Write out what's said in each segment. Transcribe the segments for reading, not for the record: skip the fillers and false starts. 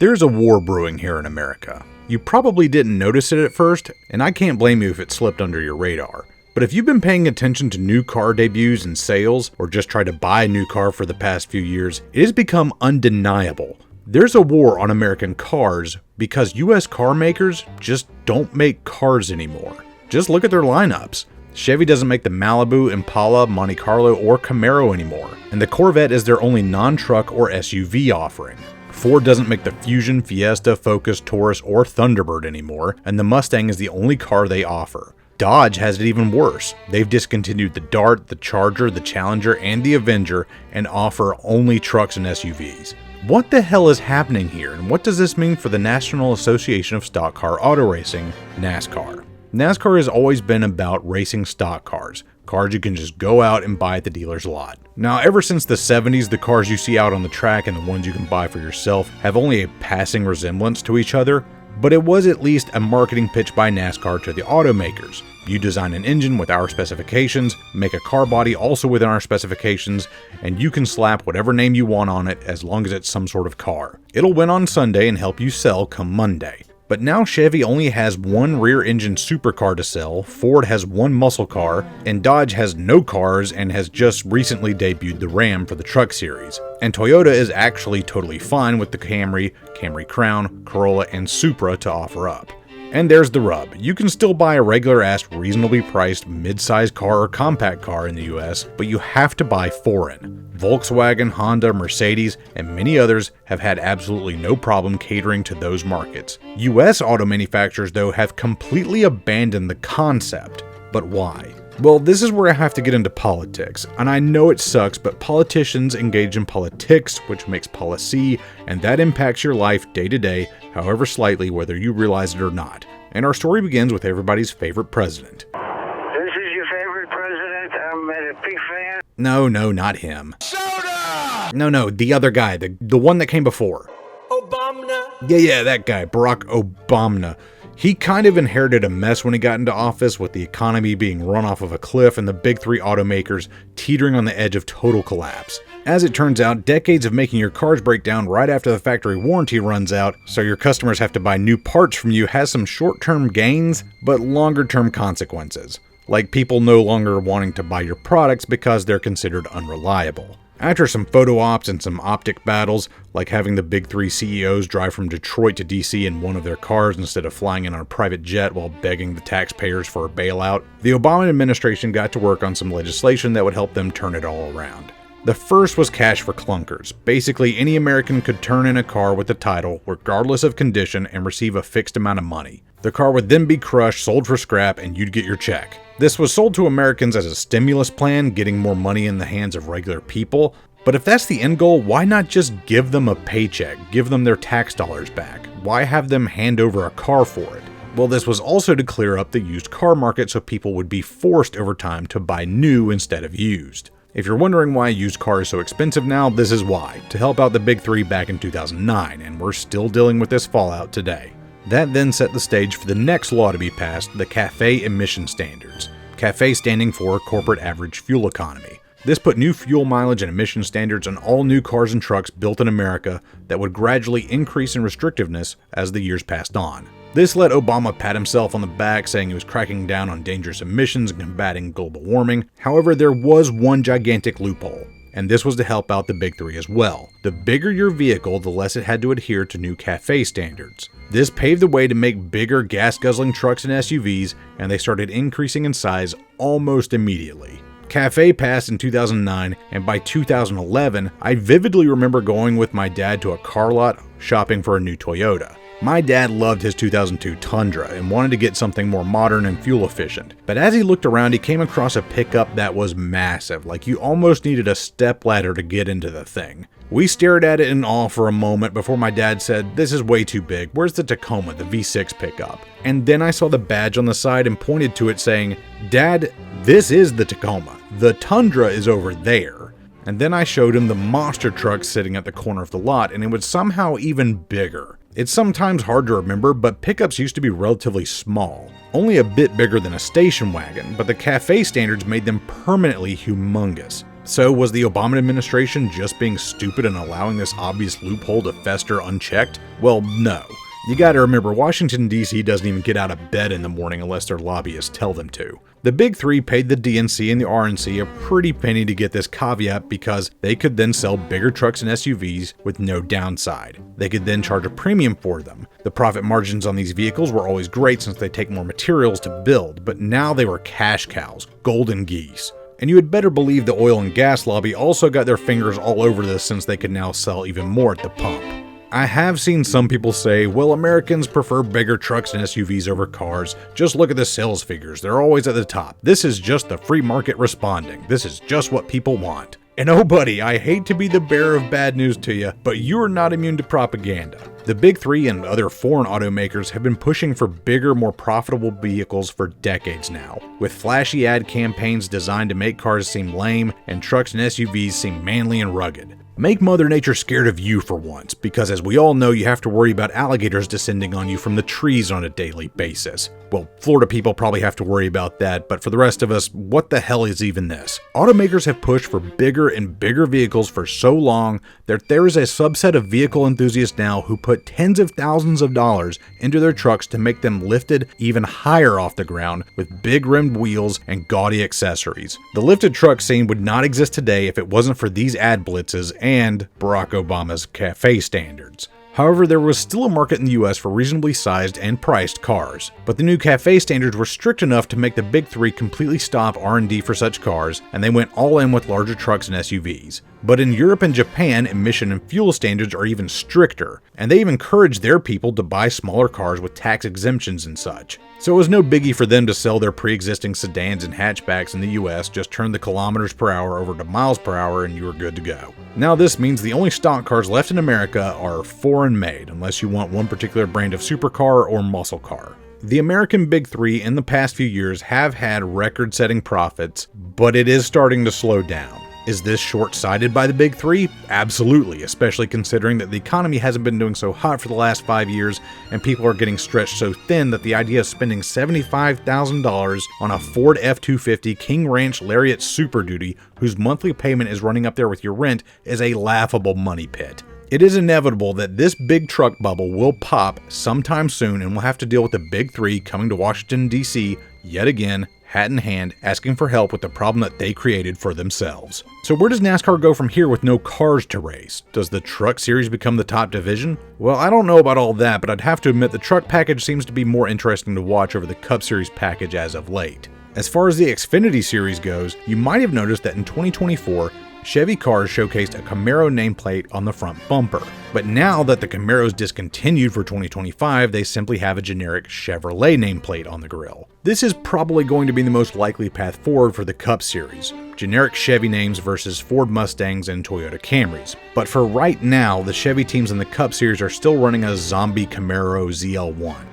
There's a war brewing here in America. You probably didn't notice it at first, and I can't blame you if it slipped under your radar. But if you've been paying attention to new car debuts and sales, or just tried to buy a new car for the past few years, it has become undeniable. There's a war on American cars because US car makers just don't make cars anymore. Just look at their lineups. Chevy doesn't make the Malibu, Impala, Monte Carlo, or Camaro anymore, and the Corvette is their only non-truck or SUV offering. Ford doesn't make the Fusion, Fiesta, Focus, Taurus, or Thunderbird anymore, and the Mustang is the only car they offer. Dodge has it even worse. They've discontinued the Dart, the Charger, the Challenger, and the Avenger, and offer only trucks and SUVs. What the hell is happening here, and what does this mean for the National Association of Stock Car Auto Racing, NASCAR? NASCAR has always been about racing stock cars you can just go out and buy at the dealer's lot. Now, ever since the 70s, the cars you see out on the track and the ones you can buy for yourself have only a passing resemblance to each other, but it was at least a marketing pitch by NASCAR to the automakers. You design an engine with our specifications, make a car body also within our specifications, and you can slap whatever name you want on it as long as it's some sort of car. It'll win on Sunday and help you sell come Monday. But now Chevy only has one rear-engine supercar to sell, Ford has one muscle car, and Dodge has no cars and has just recently debuted the Ram for the truck series. And Toyota is actually totally fine with the Camry, Camry Crown, Corolla, and Supra to offer up. And there's the rub. You can still buy a regular-ass, reasonably priced mid-size car or compact car in the US, but you have to buy foreign. Volkswagen, Honda, Mercedes, and many others have had absolutely no problem catering to those markets. US auto manufacturers, though, have completely abandoned the concept. But why? Well, this is where I have to get into politics, and I know it sucks, but politicians engage in politics, which makes policy, and that impacts your life day to day, however slightly, whether you realize it or not. And our story begins with everybody's favorite president. This is your favorite president? I'm a big fan. No, not him. Soda! No, the other guy, the one that came before. Obama. Yeah, that guy, Barack Obama. He kind of inherited a mess when he got into office, with the economy being run off of a cliff and the big three automakers teetering on the edge of total collapse. As it turns out, decades of making your cars break down right after the factory warranty runs out, so your customers have to buy new parts from you, has some short-term gains, but longer-term consequences. Like people no longer wanting to buy your products because they're considered unreliable. After some photo ops and some optic battles, like having the big three CEOs drive from Detroit to DC in one of their cars instead of flying in on a private jet while begging the taxpayers for a bailout, the Obama administration got to work on some legislation that would help them turn it all around. The first was cash for clunkers. Basically, any American could turn in a car with the title, regardless of condition, and receive a fixed amount of money. The car would then be crushed, sold for scrap, and you'd get your check. This was sold to Americans as a stimulus plan, getting more money in the hands of regular people. But if that's the end goal, why not just give them a paycheck, give them their tax dollars back? Why have them hand over a car for it? Well, this was also to clear up the used car market so people would be forced over time to buy new instead of used. If you're wondering why a used car is so expensive now, this is why, to help out the big three back in 2009, and we're still dealing with this fallout today. That then set the stage for the next law to be passed, the CAFE emission standards. CAFE standing for Corporate Average Fuel Economy. This put new fuel mileage and emission standards on all new cars and trucks built in America that would gradually increase in restrictiveness as the years passed on. This let Obama pat himself on the back, saying he was cracking down on dangerous emissions and combating global warming. However, there was one gigantic loophole, and this was to help out the big three as well. The bigger your vehicle, the less it had to adhere to new CAFE standards. This paved the way to make bigger gas-guzzling trucks and SUVs, and they started increasing in size almost immediately. CAFE passed in 2009, and by 2011, I vividly remember going with my dad to a car lot shopping for a new Toyota. My dad loved his 2002 Tundra and wanted to get something more modern and fuel efficient. But as he looked around, he came across a pickup that was massive, like you almost needed a stepladder to get into the thing. We stared at it in awe for a moment before my dad said, "This is way too big, where's the Tacoma, the V6 pickup?" And then I saw the badge on the side and pointed to it saying, "Dad, this is the Tacoma. The Tundra is over there." And then I showed him the monster truck sitting at the corner of the lot, and it was somehow even bigger. It's sometimes hard to remember, but pickups used to be relatively small, only a bit bigger than a station wagon, but the CAFE standards made them permanently humongous. So was the Obama administration just being stupid and allowing this obvious loophole to fester unchecked? Well, no. You gotta remember, Washington, D.C. doesn't even get out of bed in the morning unless their lobbyists tell them to. The Big Three paid the DNC and the RNC a pretty penny to get this caveat because they could then sell bigger trucks and SUVs with no downside. They could then charge a premium for them. The profit margins on these vehicles were always great since they take more materials to build, but now they were cash cows, golden geese. And you had better believe the oil and gas lobby also got their fingers all over this since they could now sell even more at the pump. I have seen some people say, well, Americans prefer bigger trucks and SUVs over cars. Just look at the sales figures. They're always at the top. This is just the free market responding. This is just what people want. And oh buddy, I hate to be the bearer of bad news to you, but you are not immune to propaganda. The Big Three and other foreign automakers have been pushing for bigger, more profitable vehicles for decades now, with flashy ad campaigns designed to make cars seem lame and trucks and SUVs seem manly and rugged. Make Mother Nature scared of you for once, because as we all know, you have to worry about alligators descending on you from the trees on a daily basis. Well, Florida people probably have to worry about that, but for the rest of us, what the hell is even this? Automakers have pushed for bigger and bigger vehicles for so long that there is a subset of vehicle enthusiasts now who put tens of thousands of dollars into their trucks to make them lifted even higher off the ground with big rimmed wheels and gaudy accessories. The lifted truck scene would not exist today if it wasn't for these ad blitzes and Barack Obama's cafe standards. However, there was still a market in the US for reasonably sized and priced cars, but the new cafe standards were strict enough to make the Big Three completely stop R&D for such cars, and they went all in with larger trucks and SUVs. But in Europe and Japan, emission and fuel standards are even stricter, and they even encourage their people to buy smaller cars with tax exemptions and such. So it was no biggie for them to sell their pre-existing sedans and hatchbacks in the US, just turn the kilometers per hour over to miles per hour and you were good to go. Now this means the only stock cars left in America are foreign made, unless you want one particular brand of supercar or muscle car. The American Big Three in the past few years have had record-setting profits, but it is starting to slow down. Is this short-sighted by the Big Three? Absolutely, especially considering that the economy hasn't been doing so hot for the last 5 years and people are getting stretched so thin that the idea of spending $75,000 on a Ford F-250 King Ranch Lariat Super Duty, whose monthly payment is running up there with your rent, is a laughable money pit. It is inevitable that this big truck bubble will pop sometime soon and we'll have to deal with the Big Three coming to Washington, D.C. yet again, hat in hand, asking for help with the problem that they created for themselves. So where does NASCAR go from here with no cars to race? Does the truck series become the top division? Well, I don't know about all that, but I'd have to admit the truck package seems to be more interesting to watch over the Cup Series package as of late. As far as the Xfinity series goes, you might have noticed that in 2024, Chevy cars showcased a Camaro nameplate on the front bumper. But now that the Camaro's discontinued for 2025, they simply have a generic Chevrolet nameplate on the grille. This is probably going to be the most likely path forward for the Cup Series. Generic Chevy names versus Ford Mustangs and Toyota Camrys. But for right now, the Chevy teams in the Cup Series are still running a zombie Camaro ZL1.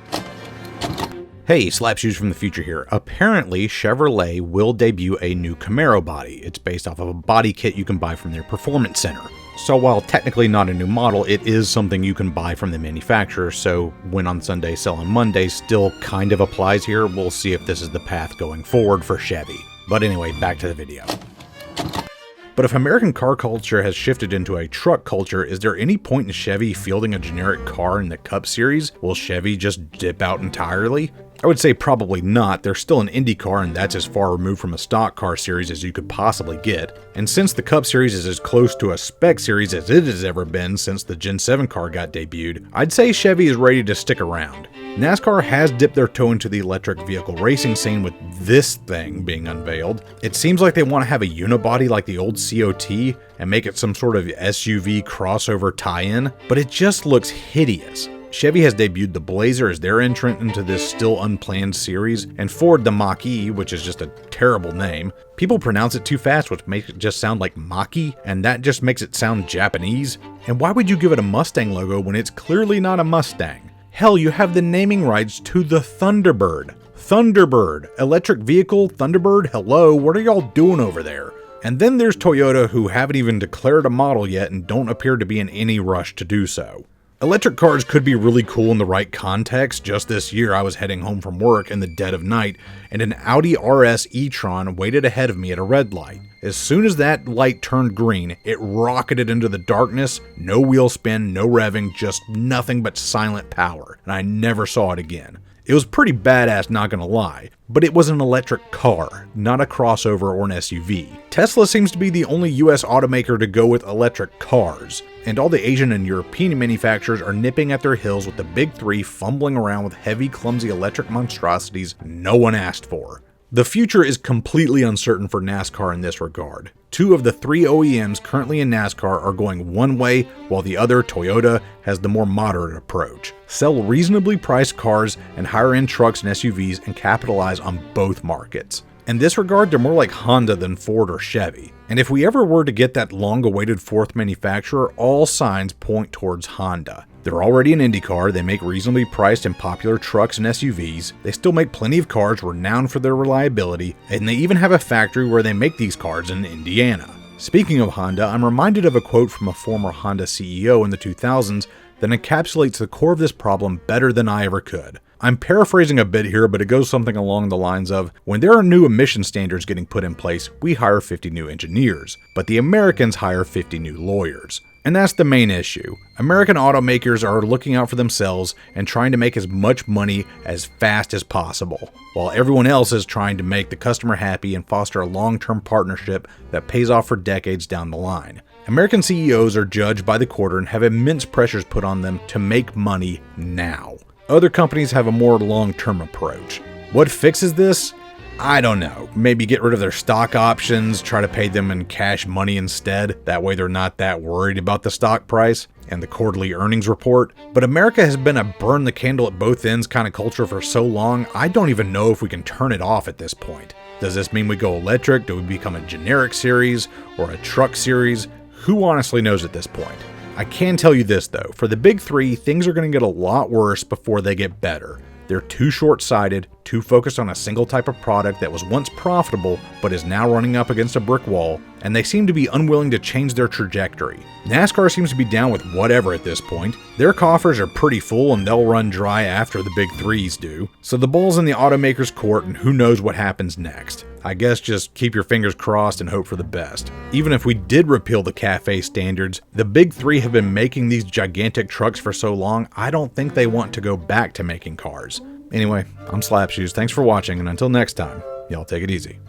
Hey, slap shoes from the future here. Apparently, Chevrolet will debut a new Camaro body. It's based off of a body kit you can buy from their performance center. So while technically not a new model, it is something you can buy from the manufacturer, so win on Sunday, sell on Monday still kind of applies here. We'll see if this is the path going forward for Chevy. But anyway, back to the video. But if American car culture has shifted into a truck culture, is there any point in Chevy fielding a generic car in the Cup Series? Will Chevy just dip out entirely? I would say probably not. They're still an Indy car, and that's as far removed from a stock car series as you could possibly get. And since the Cup Series is as close to a spec series as it has ever been since the Gen 7 car got debuted, I'd say Chevy is ready to stick around. NASCAR has dipped their toe into the electric vehicle racing scene with this thing being unveiled. It seems like they want to have a unibody like the old COT and make it some sort of SUV crossover tie-in, but it just looks hideous. Chevy has debuted the Blazer as their entrant into this still unplanned series, and Ford the Mach-E, which is just a terrible name. People pronounce it too fast, which makes it just sound like Mach-E, and that just makes it sound Japanese. And why would you give it a Mustang logo when it's clearly not a Mustang? Hell, you have the naming rights to the Thunderbird. Thunderbird, electric vehicle, Thunderbird, hello, what are y'all doing over there? And then there's Toyota, who haven't even declared a model yet and don't appear to be in any rush to do so. Electric cars could be really cool in the right context. Just this year, I was heading home from work in the dead of night, and an Audi RS e-tron waited ahead of me at a red light. As soon as that light turned green, it rocketed into the darkness, no wheel spin, no revving, just nothing but silent power, and I never saw it again. It was pretty badass, not gonna lie, but it was an electric car, not a crossover or an SUV. Tesla seems to be the only US automaker to go with electric cars, and all the Asian and European manufacturers are nipping at their heels with the big three fumbling around with heavy, clumsy electric monstrosities no one asked for. The future is completely uncertain for NASCAR in this regard. 2 of the 3 OEMs currently in NASCAR are going one way, while the other, Toyota, has the more moderate approach. Sell reasonably priced cars and higher-end trucks and SUVs and capitalize on both markets. In this regard, they're more like Honda than Ford or Chevy. And if we ever were to get that long-awaited 4th manufacturer, all signs point towards Honda. They're already an IndyCar, they make reasonably priced and popular trucks and SUVs, they still make plenty of cars renowned for their reliability, and they even have a factory where they make these cars in Indiana. Speaking of Honda, I'm reminded of a quote from a former Honda CEO in the 2000s that encapsulates the core of this problem better than I ever could. I'm paraphrasing a bit here, but it goes something along the lines of, when there are new emission standards getting put in place, we hire 50 new engineers, but the Americans hire 50 new lawyers. And that's the main issue. American automakers are looking out for themselves and trying to make as much money as fast as possible, while everyone else is trying to make the customer happy and foster a long-term partnership that pays off for decades down the line. American CEOs are judged by the quarter and have immense pressures put on them to make money now. Other companies have a more long-term approach. What fixes this? I don't know. Maybe get rid of their stock options, try to pay them in cash money instead. That way they're not that worried about the stock price and the quarterly earnings report. But America has been a burn the candle at both ends kind of culture for so long, I don't even know if we can turn it off at this point. Does this mean we go electric? Do we become a generic series or a truck series? Who honestly knows at this point? I can tell you this though, for the big 3, things are going to get a lot worse before they get better. They're too short-sighted, too focused on a single type of product that was once profitable but is now running up against a brick wall, and they seem to be unwilling to change their trajectory. NASCAR seems to be down with whatever at this point. Their coffers are pretty full and they'll run dry after the big 3s do, so the ball's in the automaker's court and who knows what happens next. I guess just keep your fingers crossed and hope for the best. Even if we did repeal the CAFE standards, the big 3 have been making these gigantic trucks for so long, I don't think they want to go back to making cars. Anyway, I'm Slapshoes, thanks for watching, and until next time, y'all take it easy.